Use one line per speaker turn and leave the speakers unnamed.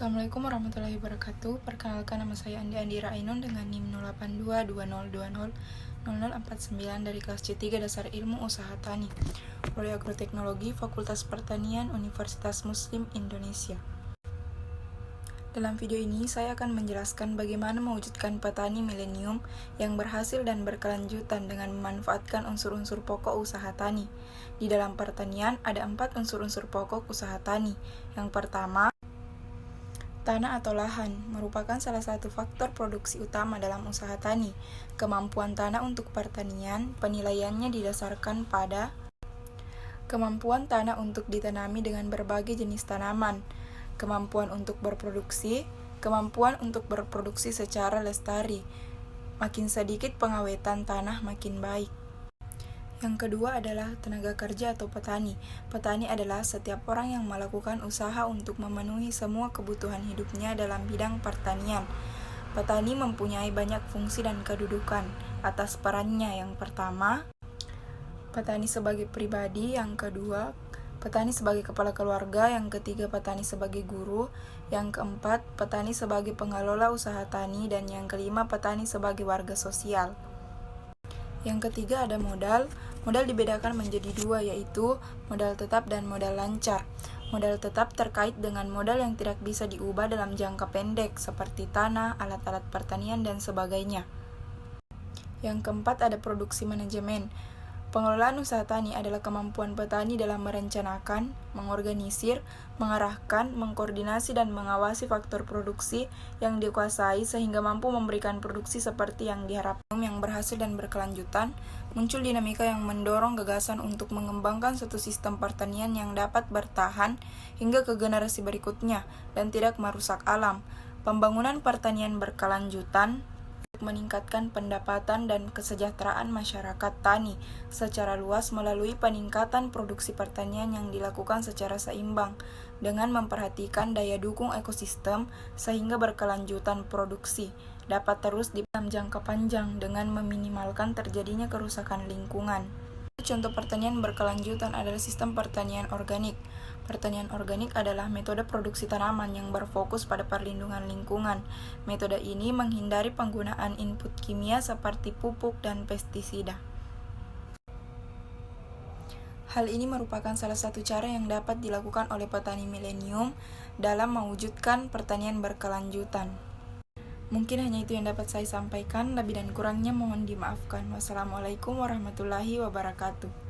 Assalamualaikum warahmatullahi wabarakatuh. Perkenalkan, nama saya Andira Ainun dengan NIM 08220200049 dari kelas C3 Dasar Ilmu Usaha Tani, Prodi Agroteknologi, Fakultas Pertanian, Universitas Muslim Indonesia. Dalam video ini, saya akan menjelaskan bagaimana mewujudkan petani milenium yang berhasil dan berkelanjutan dengan memanfaatkan unsur-unsur pokok usaha tani. Di dalam pertanian, ada 4 unsur-unsur pokok usaha tani. Yang pertama, tanah atau lahan merupakan salah satu faktor produksi utama dalam usaha tani. Kemampuan tanah untuk pertanian, penilaiannya didasarkan pada kemampuan tanah untuk ditanami dengan berbagai jenis tanaman, kemampuan untuk berproduksi secara lestari. Makin sedikit pengawetan tanah, makin baik. Yang kedua adalah tenaga kerja atau petani. Petani adalah setiap orang yang melakukan usaha untuk memenuhi semua kebutuhan hidupnya dalam bidang pertanian. Petani mempunyai banyak fungsi dan kedudukan atas perannya. Yang pertama, petani sebagai pribadi. Yang kedua, petani sebagai kepala keluarga. Yang ketiga, petani sebagai guru. Yang keempat, petani sebagai pengelola usaha tani. Dan yang kelima, petani sebagai warga sosial. Yang ketiga ada modal. Modal dibedakan menjadi 2, yaitu modal tetap dan modal lancar. Modal tetap terkait dengan modal yang tidak bisa diubah dalam jangka pendek, seperti tanah, alat-alat pertanian, dan sebagainya. Yang keempat ada produksi manajemen. Pengelolaan usaha tani adalah kemampuan petani dalam merencanakan, mengorganisir, mengarahkan, mengkoordinasi, dan mengawasi faktor produksi yang dikuasai sehingga mampu memberikan produksi seperti yang diharapkan. Yang berhasil dan berkelanjutan, muncul dinamika yang mendorong gagasan untuk mengembangkan suatu sistem pertanian yang dapat bertahan hingga ke generasi berikutnya dan tidak merusak alam. Pembangunan pertanian berkelanjutan meningkatkan pendapatan dan kesejahteraan masyarakat tani secara luas melalui peningkatan produksi pertanian yang dilakukan secara seimbang dengan memperhatikan daya dukung ekosistem sehingga berkelanjutan produksi dapat terus di dalam jangka panjang dengan meminimalkan terjadinya kerusakan lingkungan. Contoh pertanian berkelanjutan adalah sistem pertanian organik. Pertanian organik adalah metode produksi tanaman yang berfokus pada perlindungan lingkungan. Metode ini menghindari penggunaan input kimia seperti pupuk dan pestisida. Hal ini merupakan salah satu cara yang dapat dilakukan oleh petani milenium dalam mewujudkan pertanian berkelanjutan. Mungkin hanya itu yang dapat saya sampaikan, lebih dan kurangnya mohon dimaafkan. Wassalamualaikum warahmatullahi wabarakatuh.